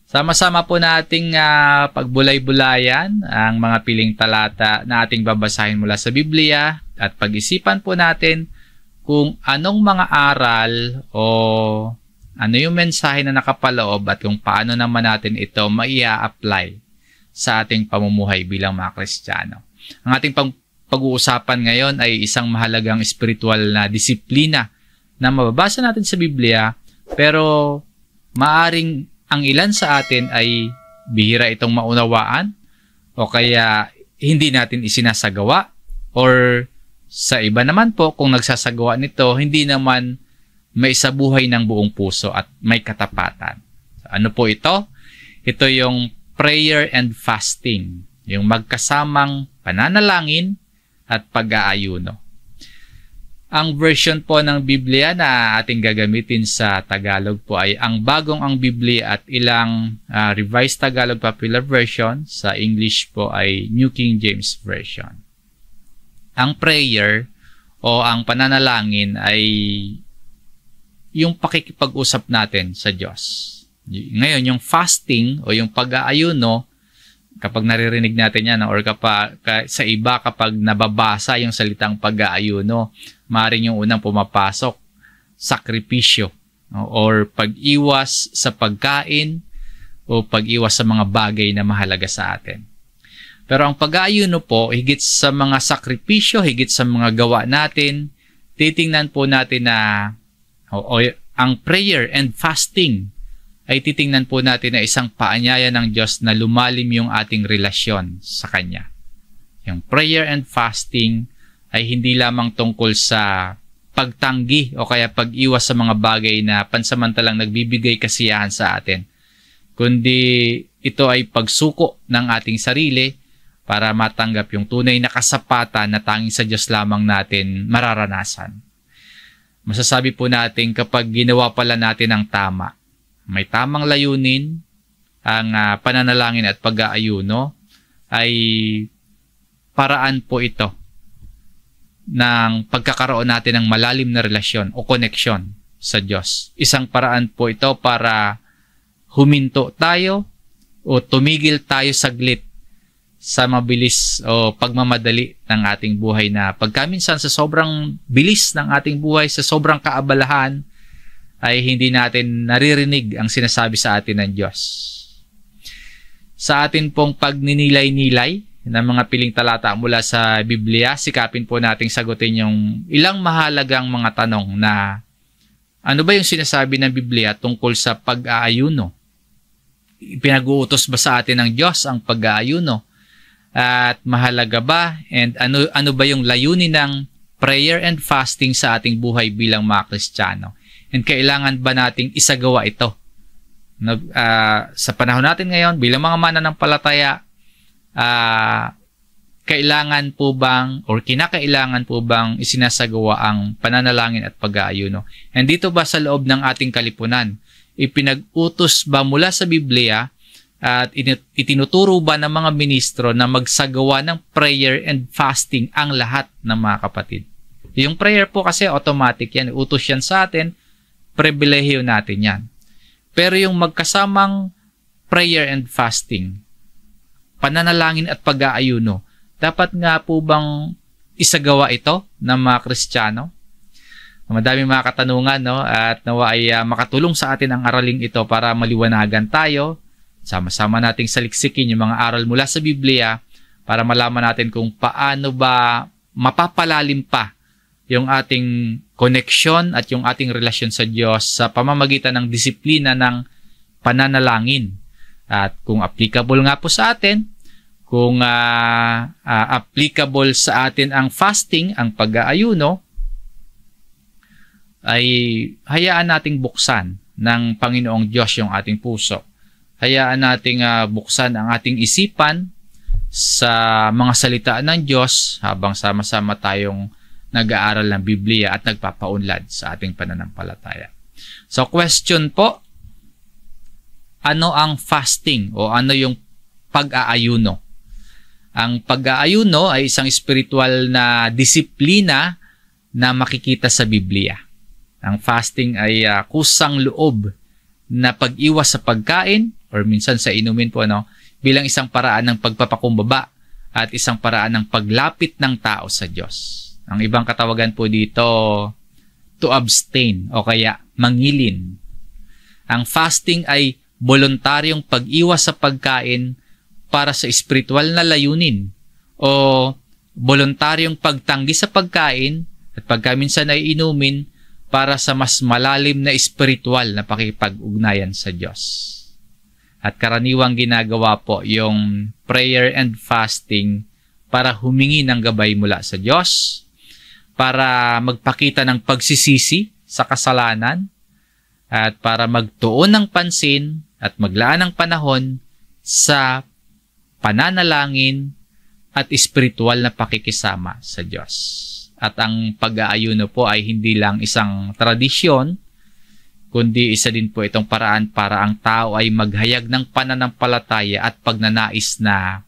Sama-sama po nating pagbulay-bulayan ang mga piling talata na ating babasahin mula sa Biblia at pag-isipan po natin kung anong mga aral o ano yung mensahe na nakapaloob at kung paano naman natin ito maia-apply sa ating pamumuhay bilang mga Kristiyano. Ang ating pag-uusapan ngayon ay isang mahalagang spiritual na disiplina na mababasa natin sa Biblia, pero maaring ang ilan sa atin ay bihira itong maunawaan o kaya hindi natin isinasagawa, or sa iba naman po kung nagsasagawa nito, hindi naman may isabuhay ng buong puso at may katapatan. Ano po ito? Ito yung prayer and fasting, yung magkasamang pananalangin at pag-aayuno. Ang version po ng Biblia na ating gagamitin sa Tagalog po ay ang Bagong ang Biblia at ilang Revised Tagalog Popular Version. Sa English po ay New King James Version. Ang prayer o ang pananalangin ay yung pakikipag-usap natin sa Diyos. Ngayon, yung fasting o yung pag-aayuno, kapag naririnig natin yan or sa iba kapag nababasa yung salitang pag-aayuno, maaaring yung unang pumapasok, sakripisyo, or pag-iwas sa pagkain o pag-iwas sa mga bagay na mahalaga sa atin. Pero ang pag-aayuno po, higit sa mga sakripisyo, higit sa mga gawa natin, titingnan po natin na ang prayer and fasting ay titingnan po natin na isang paanyaya ng Diyos na lumalim yung ating relasyon sa Kanya. Yung prayer and fasting ay hindi lamang tungkol sa pagtanggi o kaya pag-iwas sa mga bagay na pansamantalang nagbibigay kasiyahan sa atin, kundi ito ay pagsuko ng ating sarili para matanggap yung tunay na kasapatan na tanging sa Diyos lamang natin mararanasan. Masasabi po natin kapag ginawa pala natin ang tama, may tamang layunin, ang pananalangin at pag-aayuno ay paraan po ito ng pagkakaroon natin ng malalim na relasyon o koneksyon sa Diyos. Isang paraan po ito para huminto tayo o tumigil tayo saglit sa mabilis o pagmamadali ng ating buhay na pagkaminsan sa sobrang bilis ng ating buhay, sa sobrang kaabalahan, ay hindi natin naririnig ang sinasabi sa atin ng Diyos. Sa atin pong pagninilay-nilay ng mga piling talata mula sa Biblia, sikapin po nating sagutin yung ilang mahalagang mga tanong na ano ba yung sinasabi ng Biblia tungkol sa pag-aayuno? Pinag-uutos ba sa atin ng Diyos ang pag-aayuno? At mahalaga ba? And ano ba yung layunin ng prayer and fasting sa ating buhay bilang mga Kristiyano? And kailangan ba nating isagawa ito? Sa panahon natin ngayon, bilang mga mananampalataya, kailangan po bang or kinakailangan po bang isinasagawa ang pananalangin at pag-aayuno? And dito ba sa loob ng ating kalipunan, ipinag-utos ba mula sa Biblia at itinuturo ba ng mga ministro na magsagawa ng prayer and fasting ang lahat ng mga kapatid? Yung prayer po kasi automatic yan, utos yan sa atin, pribilehiyo natin yan. Pero yung magkasamang prayer and fasting, pananalangin at pag-aayuno, dapat nga po bang isagawa ito ng mga Kristiyano? Madaming mga katanungan, no? At nawa ay makatulong sa atin ang araling ito para maliwanagan tayo. Sama-sama nating saliksikin yung mga aral mula sa Biblia para malaman natin kung paano ba mapapalalim pa yung ating koneksyon at yung ating relasyon sa Diyos sa pamamagitan ng disiplina ng pananalangin. At kung applicable nga po sa atin, kung applicable sa atin ang fasting, ang pag-aayuno, ay hayaan nating buksan ng Panginoong Diyos yung ating puso. Hayaan nating buksan ang ating isipan sa mga salita ng Diyos habang sama-sama tayong nag-aaral ng Biblia at nagpapaunlad sa ating pananampalataya. So question po, ano ang fasting o ano yung pag-aayuno? Ang pag-aayuno ay isang spiritual na disiplina na makikita sa Biblia. Ang fasting ay kusang loob na pag-iwas sa pagkain or minsan sa inumin po, bilang isang paraan ng pagpapakumbaba at isang paraan ng paglapit ng tao sa Diyos. Ang ibang katawagan po dito, to abstain o kaya mangilin. Ang fasting ay voluntaryong pag-iwas sa pagkain para sa espiritual na layunin o voluntaryong pagtanggi sa pagkain at pagkaminsan ay inumin para sa mas malalim na espiritual na pakipag-ugnayan sa Diyos. At karaniwang ginagawa po yung prayer and fasting para humingi ng gabay mula sa Diyos, para magpakita ng pagsisisi sa kasalanan, at para magtuon ng pansin at maglaan ng panahon sa pananalangin at espiritual na pakikisama sa Diyos. At ang pag-aayuno po ay hindi lang isang tradisyon, kundi isa din po itong paraan para ang tao ay maghayag ng pananampalataya at pagnanais na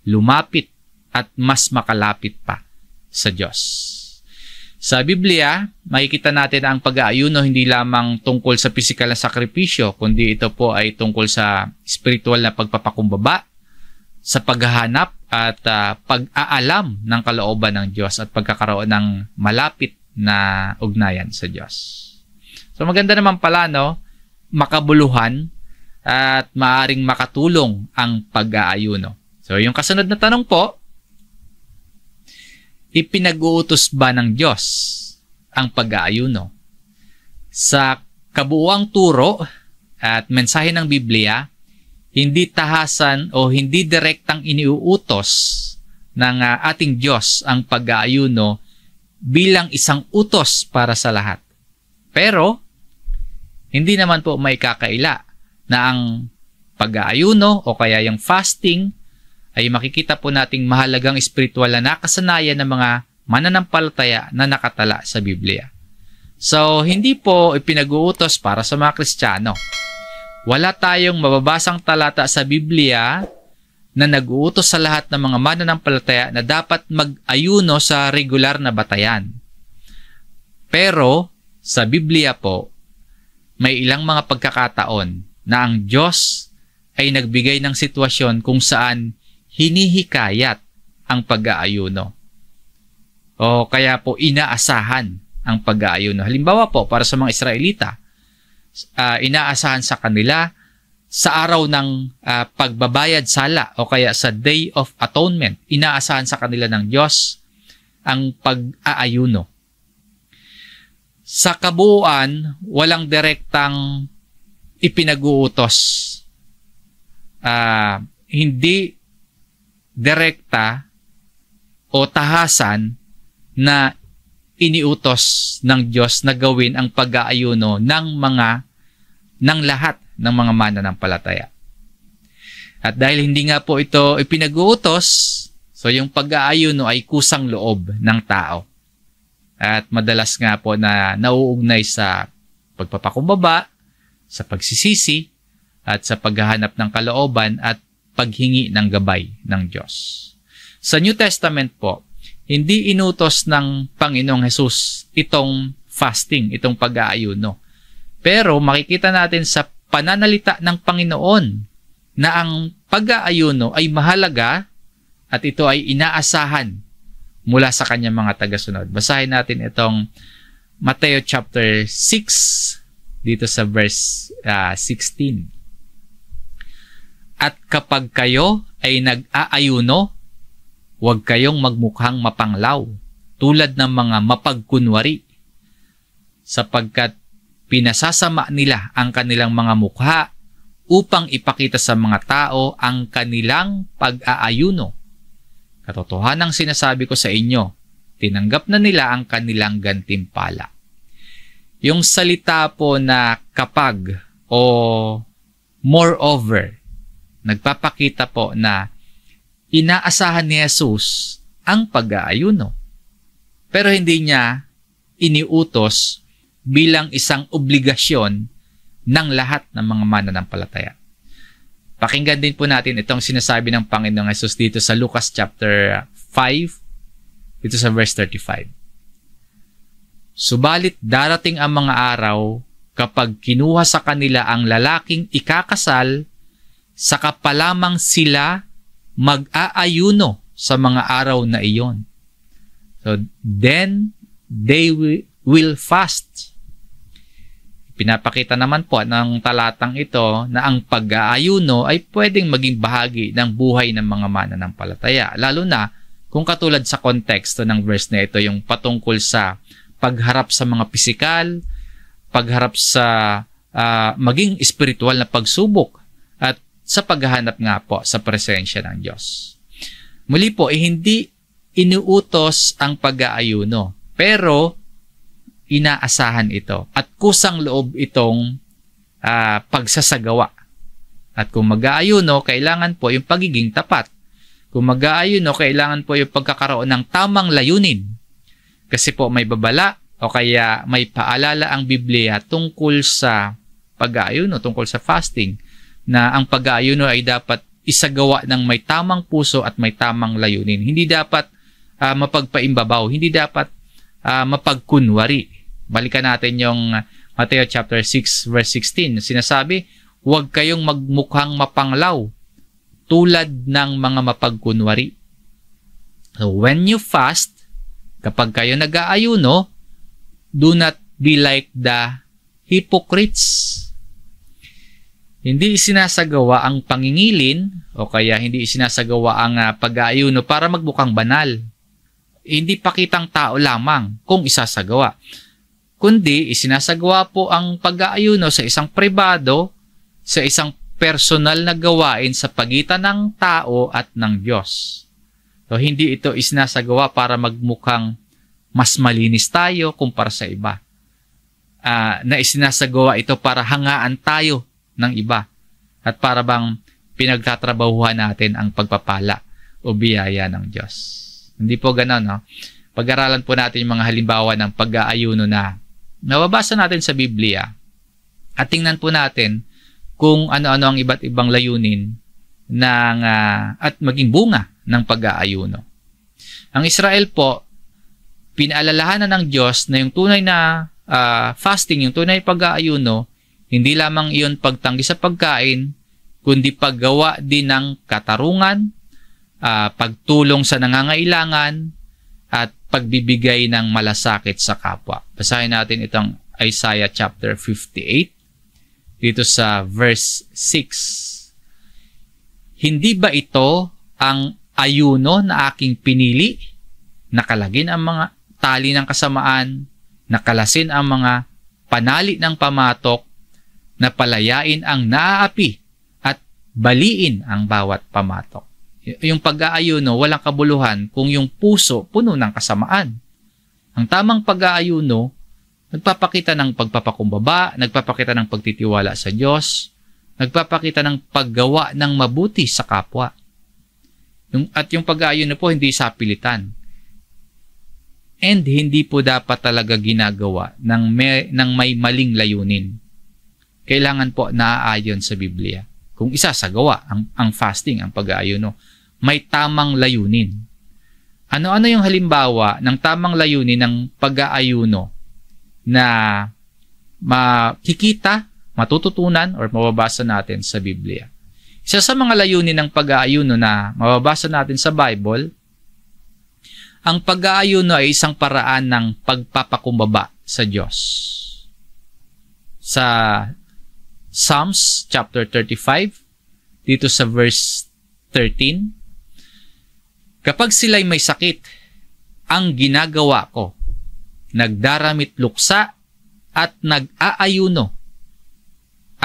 lumapit at mas makalapit pa sa Diyos. Sa Biblia, makikita natin ang pag-aayuno hindi lamang tungkol sa pisikal na sakripisyo, kundi ito po ay tungkol sa spiritual na pagpapakumbaba, sa paghahanap at pag-aalam ng kalooban ng Diyos at pagkakaroon ng malapit na ugnayan sa Diyos. So maganda naman pala, makabuluhan at maaring makatulong ang pag-aayuno. So yung kasunod na tanong po, ipinag-uutos ba ng Diyos ang pag-aayuno? Sa kabuuang turo at mensahe ng Biblia, hindi tahasan o hindi direktang iniuutos ng ating Diyos ang pag-aayuno bilang isang utos para sa lahat. Pero, hindi naman po may kakaila na ang pag-aayuno o kaya yung fasting ay makikita po nating mahalagang espiritual na nakasanayan ng mga mananampalataya na nakatala sa Biblia. So, hindi po ipinag-uutos para sa mga Kristiyano. Wala tayong mababasang talata sa Biblia na nag-uutos sa lahat ng mga mananampalataya na dapat mag-ayuno sa regular na batayan. Pero, sa Biblia po, may ilang mga pagkakataon na ang Diyos ay nagbigay ng sitwasyon kung saan hinihikayat ang pag-aayuno. O kaya po inaasahan ang pag-aayuno. Halimbawa po, para sa mga Israelita, inaasahan sa kanila sa araw ng pagbabayad sala o kaya sa Day of Atonement, inaasahan sa kanila ng Diyos ang pag-aayuno. Sa kabuuan, walang direktang ipinag-uutos. Hindi direkta o tahasan na iniutos ng Diyos na gawin ang pag-aayuno ng lahat ng mga mananampalataya. At dahil hindi nga po ito ipinag-uutos, so yung pag-aayuno ay kusang loob ng tao. At madalas nga po na nauugnay sa pagpapakumbaba, sa pagsisisi, at sa paghahanap ng kalooban at paghingi ng gabay ng Diyos. Sa New Testament po, hindi inutos ng Panginoong Hesus itong fasting, itong pag-aayuno. Pero makikita natin sa pananalita ng Panginoon na ang pag-aayuno ay mahalaga at ito ay inaasahan mula sa kanyang mga tagasunod. Basahin natin itong Mateo chapter 6 dito sa verse 16. At kapag kayo ay nag-aayuno, huwag kayong magmukhang mapanglaw tulad ng mga mapagkunwari, sapagkat pinasasama nila ang kanilang mga mukha upang ipakita sa mga tao ang kanilang pag-aayuno. Katotohanang sinasabi ko sa inyo, tinanggap na nila ang kanilang gantimpala. Yung salita po na kapag o moreover, nagpapakita po na inaasahan ni Jesus ang pag-aayuno. Pero hindi niya iniutos bilang isang obligasyon ng lahat ng mga mananampalataya. Pakinggan din po natin itong sinasabi ng Panginoong Hesus dito sa Lucas chapter 5, dito sa verse 35. Subalit darating ang mga araw kapag kinuha sa kanila ang lalaking ikakasal, saka pa lamang sila mag-aayuno sa mga araw na iyon. So, then they will fast. Pinapakita naman po ng talatang ito na ang pag-aayuno ay pwedeng maging bahagi ng buhay ng mga mananampalataya. Lalo na kung katulad sa konteksto ng verse na ito, yung patungkol sa pagharap sa mga pisikal, pagharap sa maging espiritual na pagsubok, at sa paghahanap nga po sa presensya ng Diyos. Muli po, hindi inuutos ang pag-aayuno, pero inaasahan ito at kusang loob itong pagsasagawa. At kung mag-aayuno, kailangan po yung pagiging tapat. Kung mag-aayuno, kailangan po yung pagkakaroon ng tamang layunin. Kasi po may babala o kaya may paalala ang Biblia tungkol sa pag-aayuno, tungkol sa fasting, na ang pag-aayuno ay dapat isagawa ng may tamang puso at may tamang layunin. Hindi dapat mapagpaimbabaw, hindi dapat mapagkunwari. Balikan natin yung Mateo chapter 6 verse 16. Sinasabi, huwag kayong magmukhang mapanglaw tulad ng mga mapagkunwari. So when you fast, kapag kayo nag-aayuno, do not be like the hypocrites. Hindi isinasagawa ang pangingilin o kaya hindi isinasagawa ang pag-aayuno para magmukhang banal. Hindi pakitang tao lamang kung isasagawa. Kundi isinasagawa po ang pag-aayuno sa isang pribado, sa isang personal na gawain sa pagitan ng tao at ng Diyos. So, hindi ito isinasagawa para magmukhang mas malinis tayo kumpara sa iba. Na isinasagawa ito para hangaan tayo ng iba at para bang pinagtatrabahuhan natin ang pagpapala o biyaya ng Diyos. Hindi po gano'n, no? Pag-aralan po natin yung mga halimbawa ng pag-aayuno na nababasa natin sa Biblia at tingnan po natin kung ano-ano ang iba't ibang layunin ng, at maging bunga ng pag-aayuno. Ang Israel po, pinaalalahanan ng Diyos na yung tunay na fasting, yung tunay na pag-aayuno, hindi lamang iyon pagtanggi sa pagkain, kundi paggawa din ng katarungan, pagtulong sa nangangailangan, at pagbibigay ng malasakit sa kapwa. Basahin natin itong Isaiah chapter 58, dito sa verse 6. Hindi ba ito ang ayuno na aking pinili? Nakalagin ang mga tali ng kasamaan, nakalasin ang mga panali ng pamatok, na palayain ang naaapi at baliin ang bawat pamatok. Yung pag-aayuno, walang kabuluhan kung yung puso puno ng kasamaan. Ang tamang pag-aayuno, nagpapakita ng pagpapakumbaba, nagpapakita ng pagtitiwala sa Diyos, nagpapakita ng paggawa ng mabuti sa kapwa. At yung pag-aayuno po, hindi sa pilitan. And hindi po dapat talaga ginagawa ng may maling layunin. Kailangan po naaayon sa Biblia. Kung isasagawa ang fasting, ang pag-aayuno, may tamang layunin. Ano-ano yung halimbawa ng tamang layunin ng pag-aayuno na makikita, matututunan, or mababasa natin sa Biblia? Isa sa mga layunin ng pag-aayuno na mababasa natin sa Bible, ang pag-aayuno ay isang paraan ng pagpapakumbaba sa Diyos. Sa Psalms chapter 35, dito sa verse 13, kapag sila'y may sakit, ang ginagawa ko, nagdaramit luksa at nag-aayuno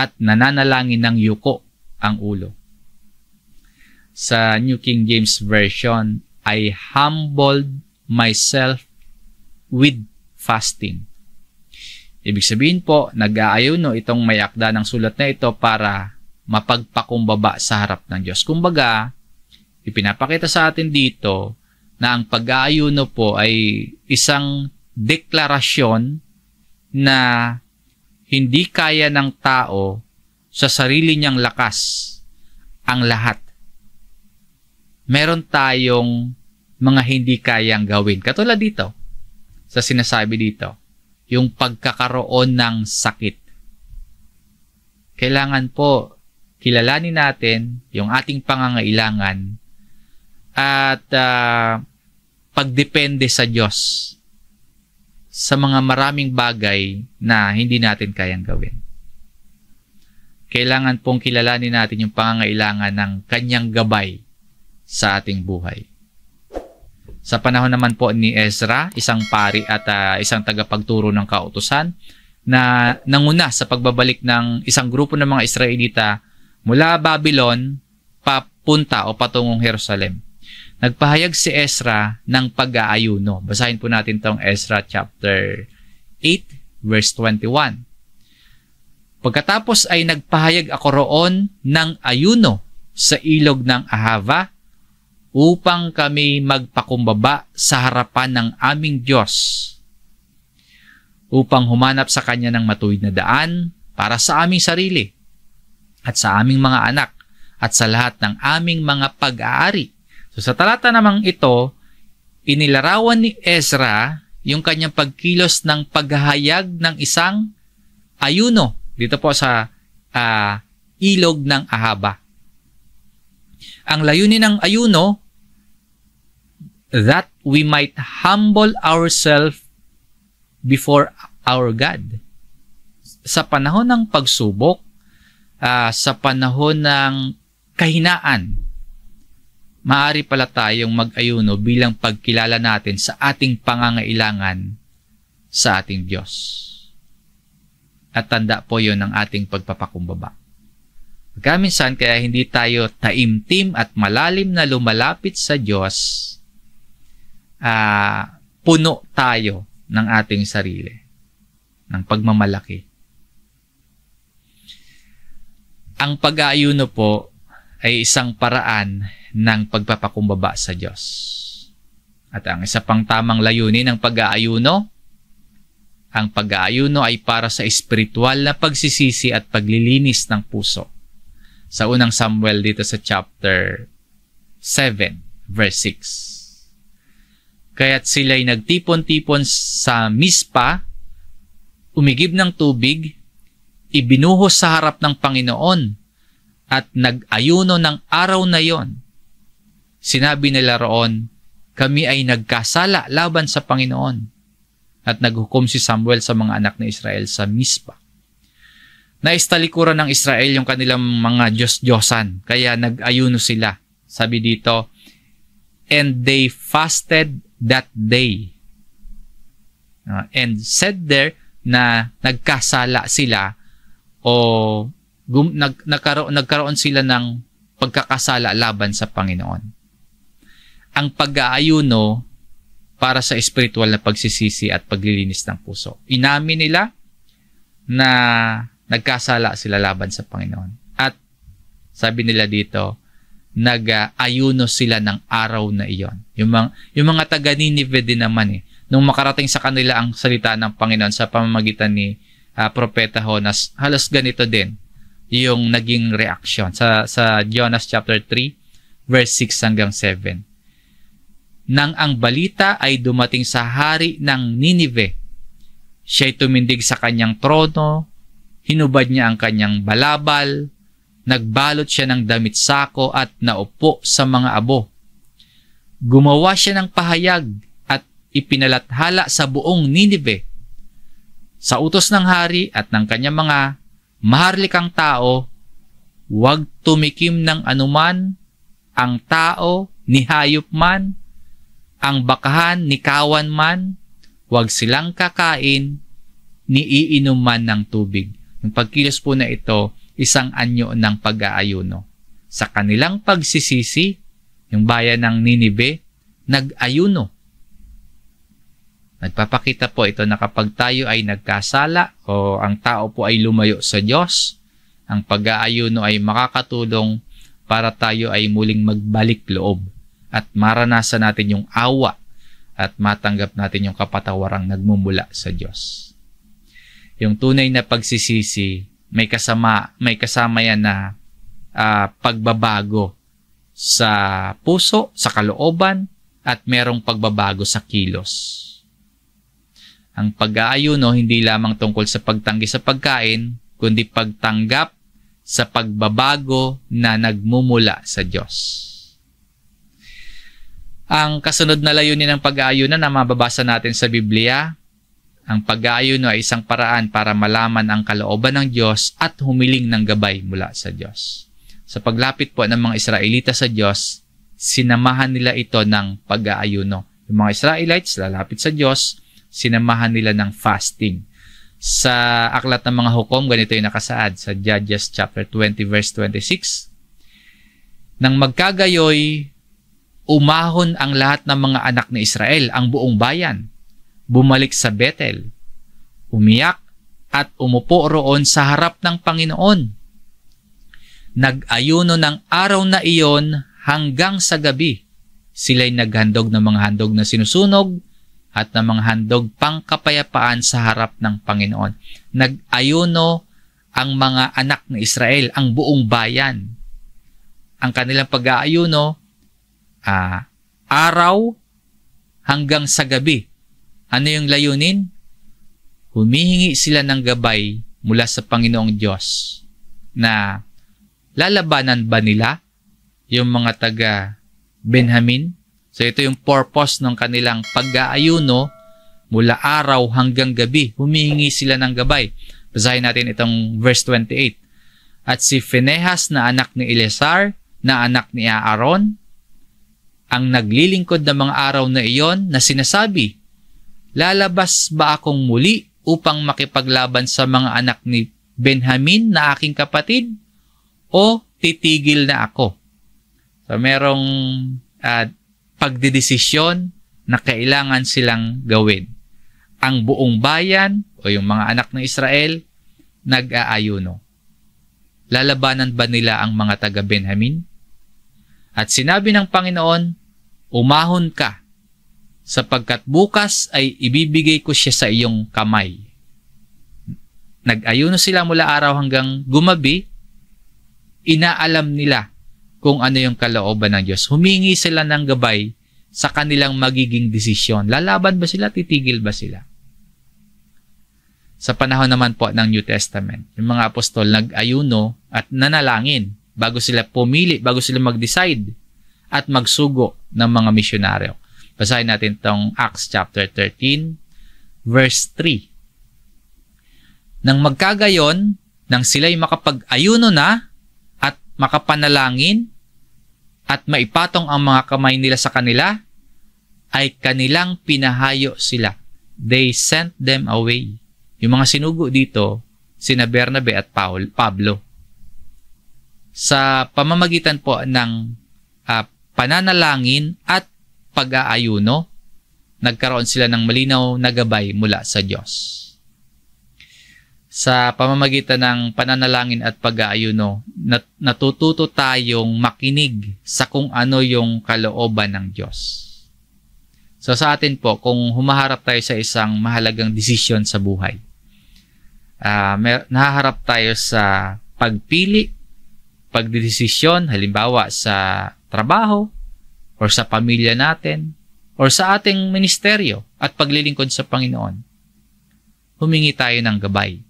at nananalangin ng yuko ang ulo. Sa New King James Version, I humbled myself with fasting. Ibig sabihin po, nag-aayuno itong may akda ng sulat na ito para mapagpakumbaba sa harap ng Diyos. Kumbaga, ipinapakita sa atin dito na ang pag-aayuno po ay isang deklarasyon na hindi kaya ng tao sa sarili niyang lakas ang lahat. Meron tayong mga hindi kayang gawin. Katulad dito, sa sinasabi dito, yung pagkakaroon ng sakit. Kailangan po kilalanin natin yung ating pangangailangan at pagdepende sa Diyos sa mga maraming bagay na hindi natin kayang gawin. Kailangan pong kilalanin natin yung pangangailangan ng kanyang gabay sa ating buhay. Sa panahon naman po ni Ezra, isang pari at isang tagapagturo ng kautusan na nanguna sa pagbabalik ng isang grupo ng mga Israelita mula Babylon papunta o patungong Jerusalem. Nagpahayag si Ezra ng pag-aayuno. Basahin po natin itong Ezra chapter 8 verse 21. Pagkatapos ay nagpahayag ako roon ng ayuno sa ilog ng Ahava upang kami magpakumbaba sa harapan ng aming Diyos, upang humanap sa Kanya ng matuwid na daan para sa aming sarili at sa aming mga anak at sa lahat ng aming mga pag-aari. So sa talata namang ito, inilarawan ni Ezra yung kanyang pagkilos ng paghahayag ng isang ayuno dito po sa ilog ng Ahava. Ang layunin ng ayuno, that we might humble ourselves before our God. Sa panahon ng pagsubok, sa panahon ng kahinaan, maaari pala tayong mag-ayuno bilang pagkilala natin sa ating pangangailangan sa ating Diyos. At tanda po yun ng ating pagpapakumbaba. Minsan, kaya hindi tayo taimtim at malalim na lumalapit sa Diyos, puno tayo ng ating sarili, ng pagmamalaki. Ang pag-aayuno po ay isang paraan ng pagpapakumbaba sa Diyos. At ang isa pang tamang layunin ng pag-aayuno, ang pag-aayuno ay para sa espiritual na pagsisisi at paglilinis ng puso. Sa unang Samuel dito sa chapter 7, verse 6. Kaya't sila'y nagtipon-tipon sa Mispa, umigib ng tubig, ibinuhos sa harap ng Panginoon, at nag-ayuno ng araw na yon. Sinabi nila roon, kami ay nagkasala laban sa Panginoon. At naghukom si Samuel sa mga anak ni Israel sa Mispa. Naistalikuran ng Israel yung kanilang mga Diyos-Diyosan, kaya nag-ayuno sila. Sabi dito, and they fasted that day. And said there na nagkasala sila o nagkaroon sila ng pagkakasala laban sa Panginoon. Ang pag-aayuno para sa espiritual na pagsisisi at paglilinis ng puso. Inamin nila na nagkasala sila laban sa Panginoon. At sabi nila dito, nag-ayuno sila ng araw na iyon. Yung mga taga Ninive din naman nung makarating sa kanila ang salita ng Panginoon sa pamamagitan ni Propeta Jonas, halos ganito din yung naging reaksyon. Sa Jonas chapter 3, verse 6 hanggang 7. Nang ang balita ay dumating sa hari ng Ninive, siya'y tumindig sa kanyang trono, hinubad niya ang kanyang balabal, nagbalot siya ng damit sako at naupo sa mga abo. Gumawa siya ng pahayag at ipinalathala sa buong Ninive. Sa utos ng hari at ng kanyang mga maharlikang tao, huwag tumikim ng anuman, ang tao, ni hayop man, ang bakahan, ni kawan man, huwag silang kakain, ni iinom man ng tubig. Yung pagkilos po na ito, isang anyo ng pag-aayuno. Sa kanilang pagsisisi, yung bayan ng Ninive, nag-ayuno. Nagpapakita po ito na kapag tayo ay nagkasala o ang tao po ay lumayo sa Diyos, ang pag-aayuno ay makakatulong para tayo ay muling magbalik loob at maranasan natin yung awa at matanggap natin yung kapatawarang nagmumula sa Diyos. Yung tunay na pagsisisi, may kasama yan na pagbabago sa puso, sa kalooban, at merong pagbabago sa kilos. Ang pag-aayuno hindi lamang tungkol sa pagtanggi sa pagkain, kundi pagtanggap sa pagbabago na nagmumula sa Diyos. Ang kasunod na layunin ng pag-aayuno na mababasa natin sa Biblia, ang pag-aayuno ay isang paraan para malaman ang kalooban ng Diyos at humiling ng gabay mula sa Diyos. Sa paglapit po ng mga Israelita sa Diyos, sinamahan nila ito ng pag-aayuno. Yung mga Israelites, lalapit sa Diyos, sinamahan nila ng fasting. Sa Aklat ng Mga Hukom, ganito yung nakasaad sa Judges chapter 20 verse 26. Nang magkagayoy, umahon ang lahat ng mga anak ni Israel, ang buong bayan, bumalik sa Bethel, umiyak at umupo roon sa harap ng Panginoon. Nag-ayuno ng araw na iyon hanggang sa gabi. Sila'y naghandog ng mga handog na sinusunog at ng mga handog pangkapayapaan sa harap ng Panginoon. Nag-ayuno ang mga anak ni Israel, ang buong bayan. Ang kanilang pag-aayuno, araw hanggang sa gabi. Ano yung layunin? Humihingi sila ng gabay mula sa Panginoong Diyos na lalabanan ba nila yung mga taga Benjamin? So ito yung purpose ng kanilang pag-aayuno mula araw hanggang gabi. Humihingi sila ng gabay. Basahin natin itong verse 28. At si Phinehas na anak ni Eleazar, na anak ni Aaron, ang naglilingkod ng mga araw na iyon na sinasabi, lalabas ba akong muli upang makipaglaban sa mga anak ni Benjamin na aking kapatid? O titigil na ako? So merong pagdedesisyon na kailangan silang gawin. Ang buong bayan o yung mga anak ng Israel nag-aayuno. Lalabanan ba nila ang mga taga Benjamin? At sinabi ng Panginoon, umahon ka, sapagkat bukas ay ibibigay ko siya sa iyong kamay. Nag-ayuno sila mula araw hanggang gumabi, inaalam nila kung ano yung kalooban ng Diyos. Humingi sila ng gabay sa kanilang magiging desisyon. Lalaban ba sila? Titigil ba sila? Sa panahon naman po ng New Testament, yung mga apostol nag-ayuno at nanalangin bago sila pumili, bago sila mag-decide at magsugo ng mga misyonaryo. Basahin natin itong Acts chapter 13, verse 3. Nang magkagayon, nang sila'y makapag-ayuno na at makapanalangin at maipatong ang mga kamay nila sa kanila, ay kanilang pinahayo sila. They sent them away. Yung mga sinugo dito, sina Bernabe at Pablo. Sa pamamagitan po ng pananalangin at pag-aayuno, nagkaroon sila ng malinaw na gabay mula sa Diyos. Sa pamamagitan ng pananalangin at pag-aayuno, natututo tayong makinig sa kung ano yung kalooban ng Diyos. So sa atin po, kung humaharap tayo sa isang mahalagang desisyon sa buhay, nahaharap tayo sa pagpili, pagdedesisyon, halimbawa sa trabaho, or sa pamilya natin, or sa ating ministeryo at paglilingkod sa Panginoon, humingi tayo ng gabay.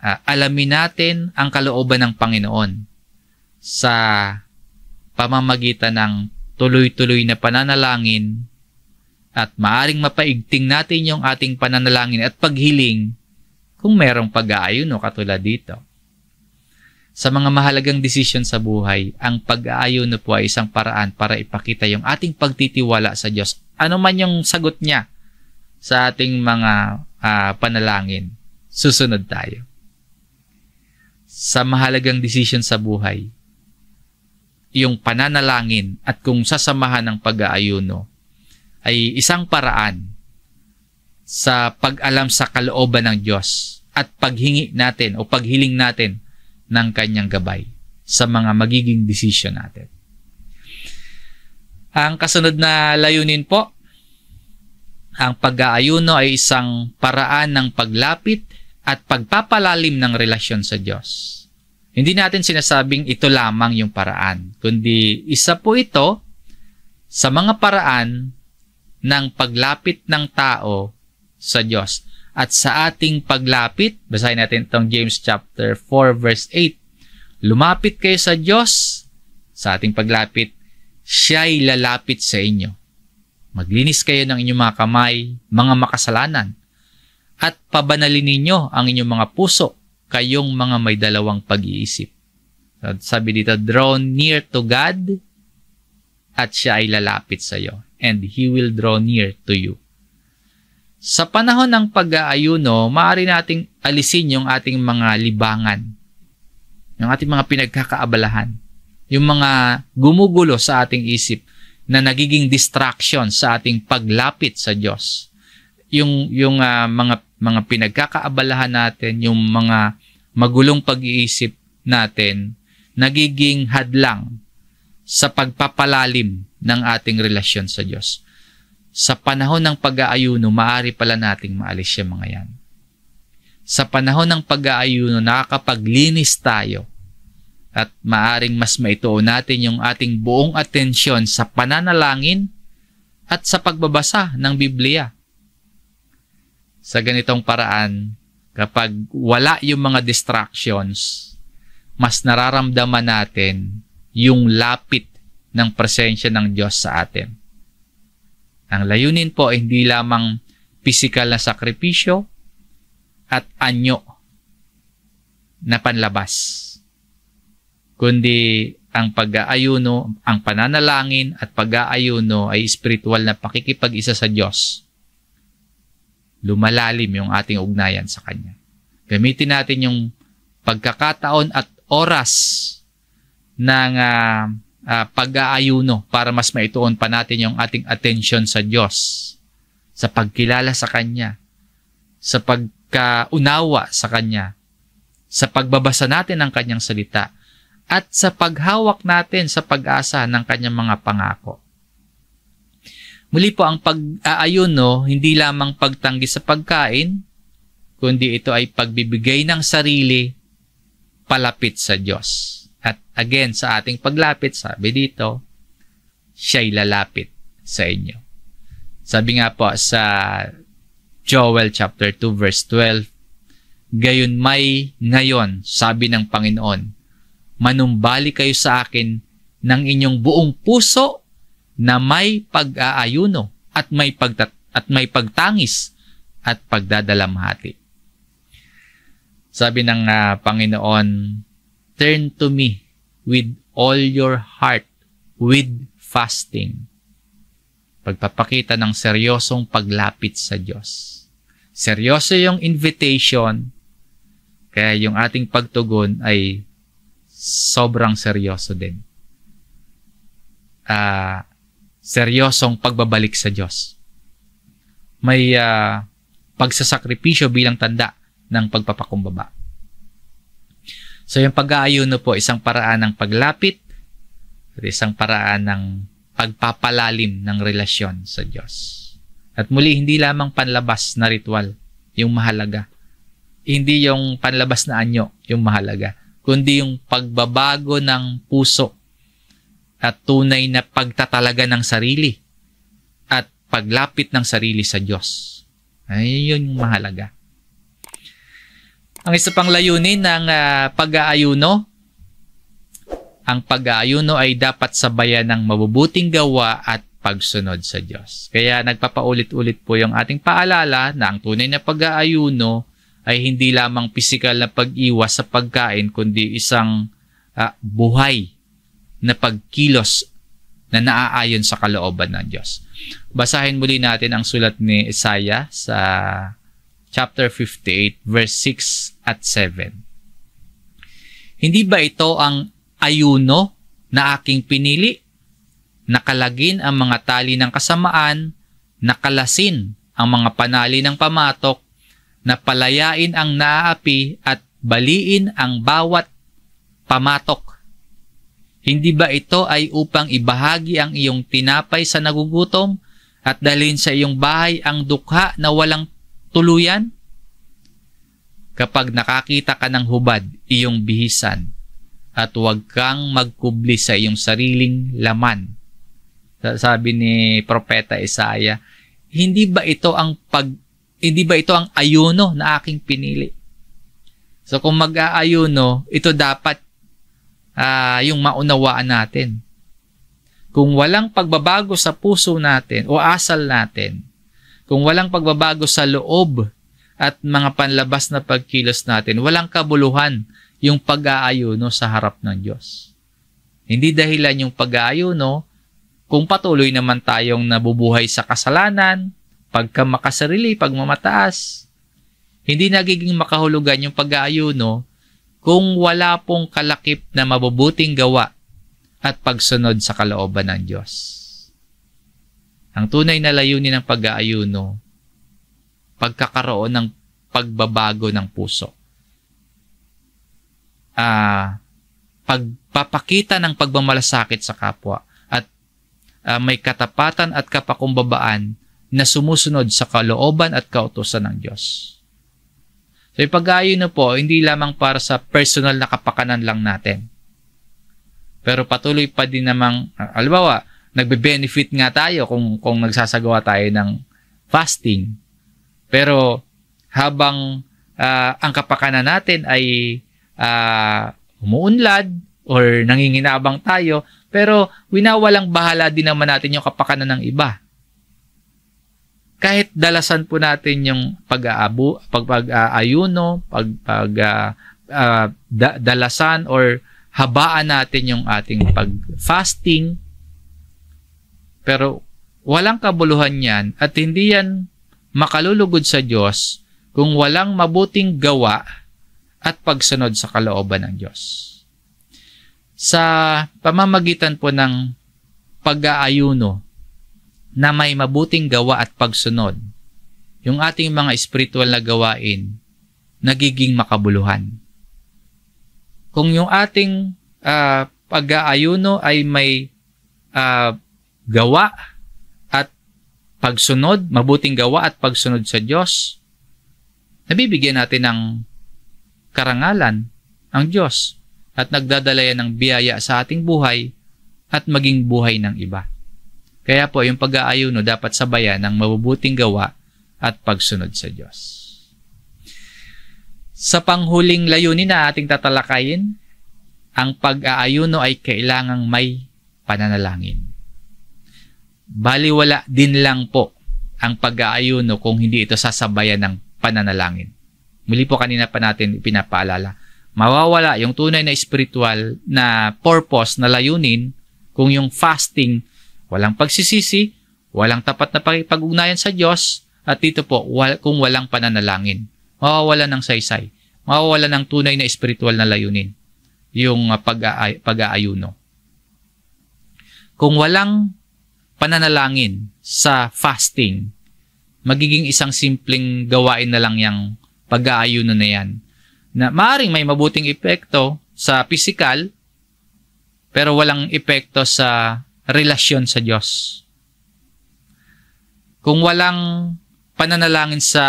Alamin natin ang kalooban ng Panginoon sa pamamagitan ng tuloy-tuloy na pananalangin at maaring mapaigting natin yung ating pananalangin at paghiling kung merong pag-aayuno katulad dito. Sa mga mahalagang desisyon sa buhay, ang pag-aayuno po ay isang paraan para ipakita yung ating pagtitiwala sa Diyos. Ano man yung sagot niya sa ating mga panalangin, susunod tayo. Sa mahalagang desisyon sa buhay, yung pananalangin at kung sasamahan ng pag-aayuno ay isang paraan sa pag-alam sa kalooban ng Diyos at paghingi natin o paghiling natin ng kanyang gabay sa mga magiging desisyon natin. Ang kasunod na layunin po, ang pag-aayuno ay isang paraan ng paglapit at pagpapalalim ng relasyon sa Diyos. Hindi natin sinasabing ito lamang yung paraan, kundi isa po ito sa mga paraan ng paglapit ng tao sa Diyos. at sa ating paglapit, basahin natin itong James chapter 4 verse 8, lumapit kayo sa Diyos, sa ating paglapit, siya'y lalapit sa inyo. Maglinis kayo ng inyong mga kamay, mga makasalanan, at pabanalin ninyo ang inyong mga puso, kayong mga may dalawang pag-iisip. Sabi dito, draw near to God, at siya ay lalapit sa iyo, and He will draw near to you. Sa panahon ng pag-aayuno, maaari nating alisin yung ating mga libangan, yung ating mga pinagkakaabalahan, yung mga gumugulo sa ating isip na nagiging distraction sa ating paglapit sa Diyos. Yung mga pinagkakaabalahan natin, yung mga magulong pag-iisip natin, nagiging hadlang sa pagpapalalim ng ating relasyon sa Diyos. Sa panahon ng pag-aayuno, maaari pala nating maalis yung mga yan. Sa panahon ng pag-aayuno, nakakapaglinis tayo at maaring mas maituon natin yung ating buong atensyon sa pananalangin at sa pagbabasa ng Biblia. Sa ganitong paraan, kapag wala yung mga distractions, mas nararamdaman natin yung lapit ng presensya ng Diyos sa atin. Ang layunin po ay hindi lamang pisikal na sakripisyo at anyo na panlabas, kundi ang pag-aayuno, ang pananalangin at pag-aayuno ay spiritual na pakikipag-isa sa Diyos. Lumalalim yung ating ugnayan sa Kanya. Gamitin natin yung pagkakataon at oras ng pag-aayuno para mas maituon pa natin yung ating atensyon sa Diyos, sa pagkilala sa Kanya, sa pagkaunawa sa Kanya, sa pagbabasa natin ng Kanyang salita, at sa paghawak natin sa pag-asa ng Kanyang mga pangako. Muli po, ang pag-aayuno, hindi lamang pagtanggi sa pagkain, kundi ito ay pagbibigay ng sarili palapit sa Diyos. At again, sa ating paglapit, sabi dito, siya'y lalapit sa inyo. Sabi nga po sa Joel chapter 2 verse 12, gayon may ngayon, sabi ng Panginoon, manumbali kayo sa akin ng inyong buong puso na may pag-aayuno at may pagtangis at pagdadalamhati. Sabi ng Panginoon, turn to me with all your heart, with fasting. Pagpapakita ng seryosong paglapit sa Diyos. Seryoso yung invitation, kaya yung ating pagtugon ay sobrang seryoso din. Seryosong pagbabalik sa Diyos. May pagsasakripisyo bilang tanda ng pagpapakumbaba. So yung pag-aayuno po, isang paraan ng paglapit at isang paraan ng pagpapalalim ng relasyon sa Diyos. At muli, hindi lamang panlabas na ritual yung mahalaga. Hindi yung panlabas na anyo yung mahalaga, kundi yung pagbabago ng puso at tunay na pagtatalaga ng sarili at paglapit ng sarili sa Diyos. Ay, yun yung mahalaga. Ang isa pang layunin ng pag-aayuno, ang pag-aayuno ay dapat sabayan ng mabubuting gawa at pagsunod sa Diyos. Kaya nagpapaulit-ulit po yung ating paalala na ang tunay na pag-aayuno ay hindi lamang pisikal na pag-iwas sa pagkain, kundi isang buhay na pagkilos na naaayon sa kalooban ng Diyos. Basahin muli natin ang sulat ni Isaiah sa chapter 58, verse 6 at 7. Hindi ba ito ang ayuno na aking pinili? Nakalagin ang mga tali ng kasamaan, nakalasin ang mga panali ng pamatok, napalayain ang naaapi at baliin ang bawat pamatok. Hindi ba ito ay upang ibahagi ang iyong tinapay sa nagugutom at dalhin sa iyong bahay ang dukha na walang tuluyan? Kapag nakakita ka ng hubad, iyong bihisan at huwag kang magkubli sa iyong sariling laman. Sabi ni Propeta Isaiah, hindi ba ito ang hindi ba ito ang ayuno na aking pinili? So kung mag-aayuno, ito dapat yung maunawaan natin. Kung walang pagbabago sa puso natin o asal natin, kung walang pagbabago sa loob at mga panlabas na pagkilos natin, walang kabuluhan yung pag-aayuno sa harap ng Diyos. Hindi dahilan yung pag-aayuno kung patuloy naman tayong nabubuhay sa kasalanan, pagkamakasarili, pagmamataas. Hindi nagiging makahulugan yung pag-aayuno kung wala pong kalakip na mabubuting gawa at pagsunod sa kalooban ng Diyos. Ang tunay na layunin ng pag-aayuno, pagkakaroon ng pagbabago ng puso. Pagpapakita ng pagmamalasakit sa kapwa at may katapatan at kapakumbabaan na sumusunod sa kalooban at kautusan ng Diyos. So, yung pag-aayuno po, hindi lamang para sa personal na kapakanan lang natin. Pero patuloy pa din namang, halimbawa, nagbe-benefit nga tayo kung nagsasagawa tayo ng fasting. Pero habang ang kapakanan natin ay umuunlad or nanginginabang tayo, pero winawalang bahala din naman natin yung kapakanan ng iba. Kahit dalasan po natin yung pag-aayuno, dalasan or habaan natin yung ating pag-fasting, pero walang kabuluhan yan at hindi yan makalulugod sa Diyos kung walang mabuting gawa at pagsunod sa kalooban ng Diyos. Sa pamamagitan po ng pag-aayuno na may mabuting gawa at pagsunod, yung ating mga espiritual na gawain nagiging makabuluhan. Kung yung ating pag-aayuno ay may gawa at pagsunod, mabuting gawa at pagsunod sa Diyos, nabibigyan natin ng karangalan ang Diyos at nagdadala yan ng biyaya sa ating buhay at maging buhay ng iba. Kaya po, yung pag-aayuno dapat sabayan ng mabubuting gawa at pagsunod sa Diyos. Sa panghuling layunin na ating tatalakayin, ang pag-aayuno ay kailangang may pananalangin. Baliwala din lang po ang pag-aayuno kung hindi ito sasabayan ng pananalangin. Muli po kanina pa natin ipinapaalala. Mawawala yung tunay na spiritual na purpose na layunin kung yung fasting walang pagsisisi, walang tapat na pag-ugnayan sa Diyos, at dito po, kung walang pananalangin. Mawawala ng saysay. Mawawala ng tunay na spiritual na layunin. Yung pag-aayuno. Kung walang pananalangin sa fasting, magiging isang simpleng gawain na lang yung pag-aayuno na yan. Na maaaring may mabuting epekto sa pisikal, pero walang epekto sa relasyon sa Diyos. Kung walang pananalangin sa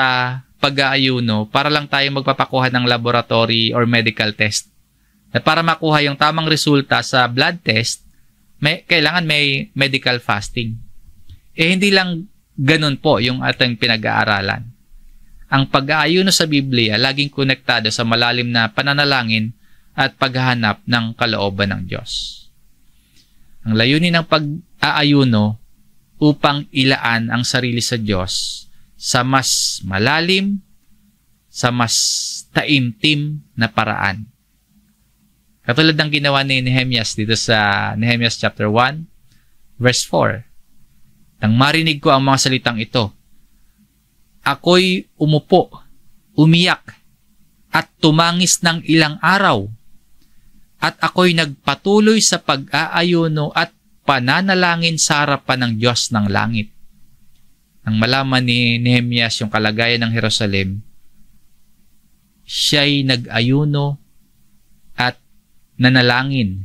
pag-aayuno, para lang tayo magpapakuha ng laboratory or medical test. At para makuha yung tamang resulta sa blood test, kailangan may medical fasting. Hindi lang ganun po yung ating pinag-aaralan. Ang pag-aayuno sa Biblia, laging konektado sa malalim na pananalangin at paghahanap ng kalooban ng Diyos. Ang layunin ng pag-aayuno upang ilaan ang sarili sa Diyos sa mas malalim, sa mas taimtim na paraan. Katulad ng ginawa ni Nehemias dito sa Nehemias chapter 1, verse 4. Nang marinig ko ang mga salitang ito, ako'y umupo, umiyak, at tumangis ng ilang araw. At ako'y nagpatuloy sa pag-aayuno at pananalangin sa harapan ng Diyos ng langit. Nang malaman ni Nehemias yung kalagayan ng Jerusalem, siya'y nag-ayuno at nanalangin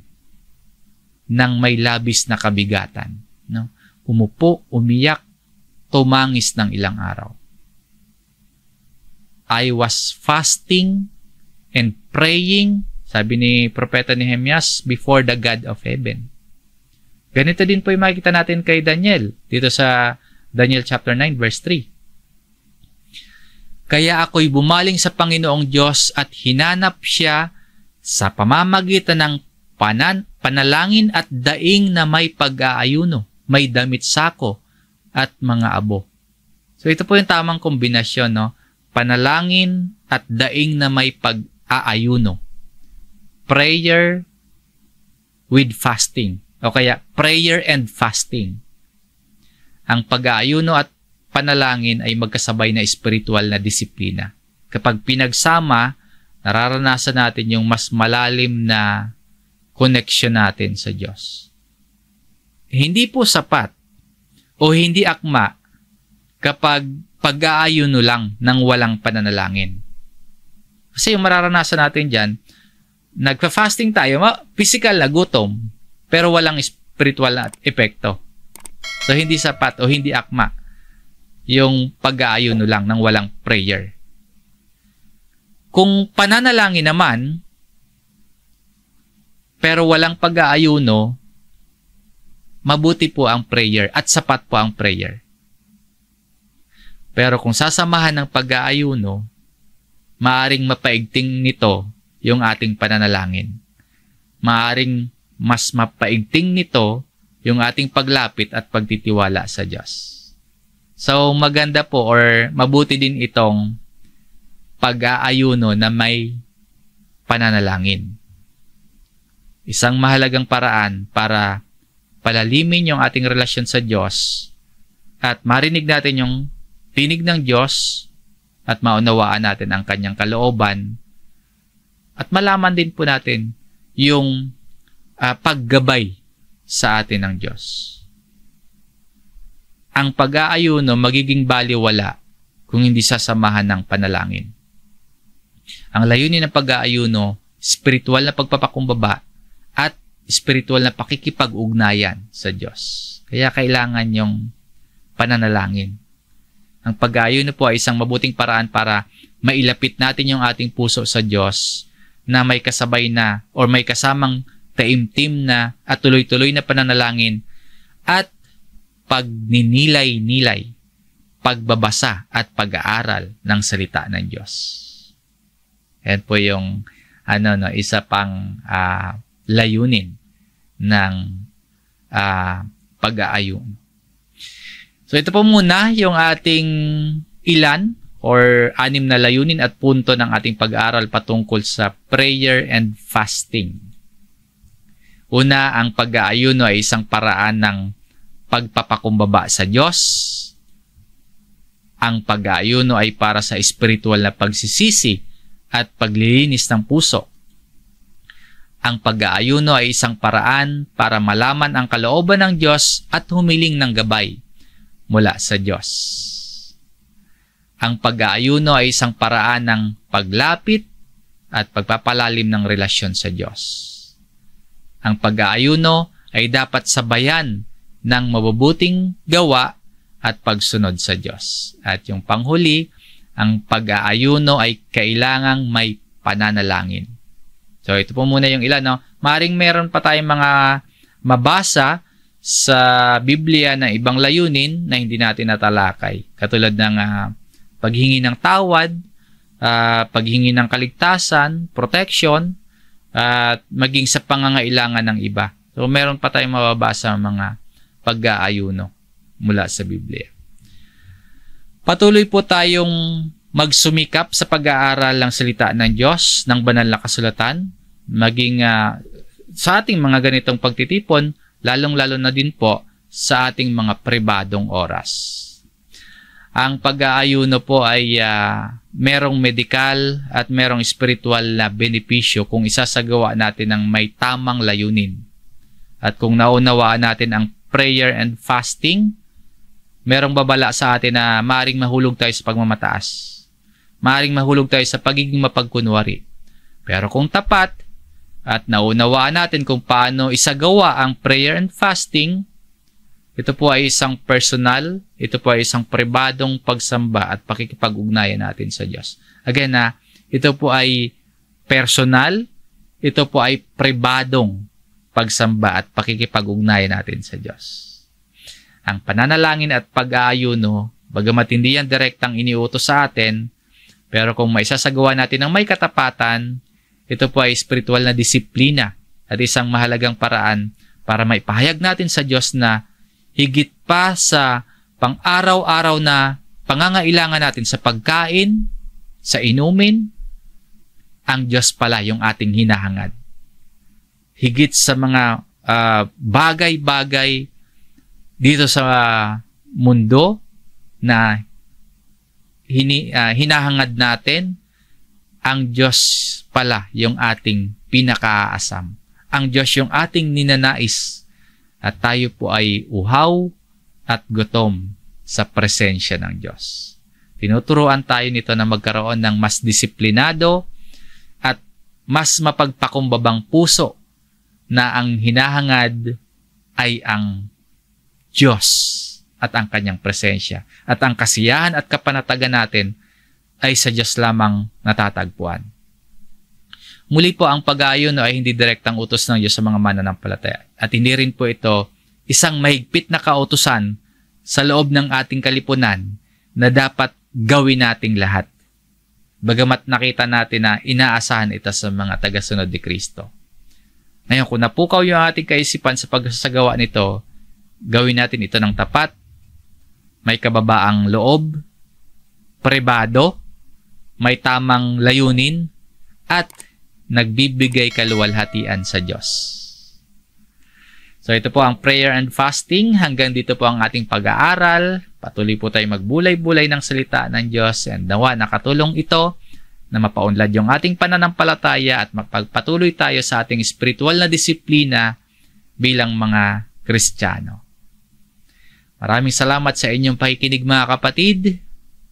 ng may labis na kabigatan. No? Umupo, umiyak, tumangis ng ilang araw. I was fasting and praying, sabi ni Propeta Nehemias, before the God of heaven. Ganito din po yung makikita natin kay Daniel, dito sa Daniel chapter 9, verse 3. Kaya ako'y bumaling sa Panginoong Diyos at hinanap siya sa pamamagitan ng panalangin at daing na may pag-aayuno, may damit sako at mga abo. So ito po yung tamang kombinasyon, no? Panalangin at daing na may pag-aayuno. Prayer with fasting. O kaya prayer and fasting. Ang pag-aayuno at panalangin ay magkasabay na espiritual na disiplina. Kapag pinagsama, nararanasan natin yung mas malalim na connection natin sa Diyos. Hindi po sapat o hindi akma kapag pag-aayuno lang ng walang pananalangin. Kasi yung mararanasan natin dyan, nagpa-fasting tayo, physical na gutom, pero walang spiritual na epekto. So, hindi sapat o hindi akma yung pag-aayuno lang ng walang prayer. Kung pananalangin naman, pero walang pag-aayuno, mabuti po ang prayer at sapat po ang prayer. Pero kung sasamahan ng pag-aayuno, maaring mapaigting nito yung ating pananalangin. Maaring mas mapaigting nito yung ating paglapit at pagtitiwala sa Diyos. So, maganda po or mabuti din itong pag-aayuno na may pananalangin. Isang mahalagang paraan para palalimin yung ating relasyon sa Diyos at marinig natin yung tinig ng Diyos at maunawaan natin ang kanyang kalooban at malaman din po natin yung paggabay sa atin ng Diyos. Ang pag-aayuno magiging baliwala kung hindi sasamahan ng panalangin. Ang layunin ng pag-aayuno, spiritual na pagpapakumbaba at spiritual na pakikipag-ugnayan sa Diyos. Kaya kailangan yung pananalangin. Ang pag-aayuno po ay isang mabuting paraan para mailapit natin yung ating puso sa Diyos na may kasabay na or may kasamang taimtim na at tuloy-tuloy na pananalangin at pagninilay-nilay, pagbabasa at pag-aaral ng salita ng Diyos. Yan po yung isa pang layunin ng pag-aayuno. So ito po muna yung ating ilan or 6 na layunin at punto ng ating pag-aaral patungkol sa prayer and fasting. Una, ang pag-aayuno ay isang paraan ng pagpapakumbaba sa Diyos. Ang pag-aayuno ay para sa espiritual na pagsisisi at paglilinis ng puso. Ang pag-aayuno ay isang paraan para malaman ang kalooban ng Diyos at humiling ng gabay mula sa Diyos. Ang pag-aayuno ay isang paraan ng paglapit at pagpapalalim ng relasyon sa Diyos. Ang pag-aayuno ay dapat sabayan ng mabubuting gawa at pagsunod sa Diyos. At yung panghuli, ang pag-aayuno ay kailangang may pananalangin. So ito po muna yung ilan, no? Maring meron pa tayong mga mabasa sa Biblia na ibang layunin na hindi natin natalakay. Katulad ng paghingi ng tawad, paghingi ng kaligtasan, protection, at maging sa pangangailangan ng iba. So meron pa tayong mababasa mga pag-aayuno mula sa Biblia. Patuloy po tayong magsumikap sa pag-aaral ng salita ng Diyos, ng banal na kasulatan, maging sa ating mga ganitong pagtitipon, lalong-lalo na din po sa ating mga pribadong oras. Ang pag-aayuno po ay merong medikal at merong spiritual na benepisyo kung isasagawa natin ng may tamang layunin. At kung naunawaan natin ang prayer and fasting, merong babala sa atin na maaring mahulog tayo sa pagmamataas. Maaring mahulog tayo sa pagiging mapagkunwari. Pero kung tapat at naunawaan natin kung paano isagawa ang prayer and fasting, ito po ay isang personal, ito po ay isang pribadong pagsamba at pakikipag-ugnayan natin sa Diyos. Again, ito po ay personal, ito po ay pribadong pagsamba at pakikipag-ugnayan natin sa Diyos. Ang pananalangin at pag-aayuno, bagamat hindi yan direktang iniutos sa atin, Pero kung maisasagawa natin ng may katapatan, ito po ay spiritual na disiplina at isang mahalagang paraan para maipahayag natin sa Diyos na higit pa sa pang-araw-araw na pangangailangan natin sa pagkain, sa inumin, ang Diyos pala yung ating hinahangad. Higit sa mga bagay-bagay dito sa mundo na hinahangad natin, ang Diyos pala yung ating pinakaasam. Ang Diyos yung ating ninanais at tayo po ay uhaw at gutom sa presensya ng Diyos. Tinuturuan tayo nito na magkaroon ng mas disiplinado at mas mapagpakumbabang puso na ang hinahangad ay ang Diyos at ang kanyang presensya. At ang kasiyahan at kapanatagan natin ay sa Diyos lamang natatagpuan. Muli po, ang pag-aayon ay hindi direktang utos ng Diyos sa mga mananampalataya. At hindi rin po ito isang mahigpit na kautusan sa loob ng ating kalipunan na dapat gawin nating lahat. Bagamat nakita natin na inaasahan ito sa mga tagasunod ni Kristo. Ngayon, kung napukaw yung ating kaisipan sa pagsasagawa nito, gawin natin ito ng tapat, may kababaang loob, pribado, may tamang layunin, at nagbibigay kaluwalhatian sa Diyos. So ito po ang prayer and fasting. Hanggang dito po ang ating pag-aaral. Patuloy po tayo magbulay-bulay ng salita ng Diyos, and nawa nakatulong ito na mapaunlad yung ating pananampalataya at magpagpatuloy tayo sa ating spiritual na disiplina bilang mga Kristiyano. Maraming salamat sa inyong pakikinig, mga kapatid.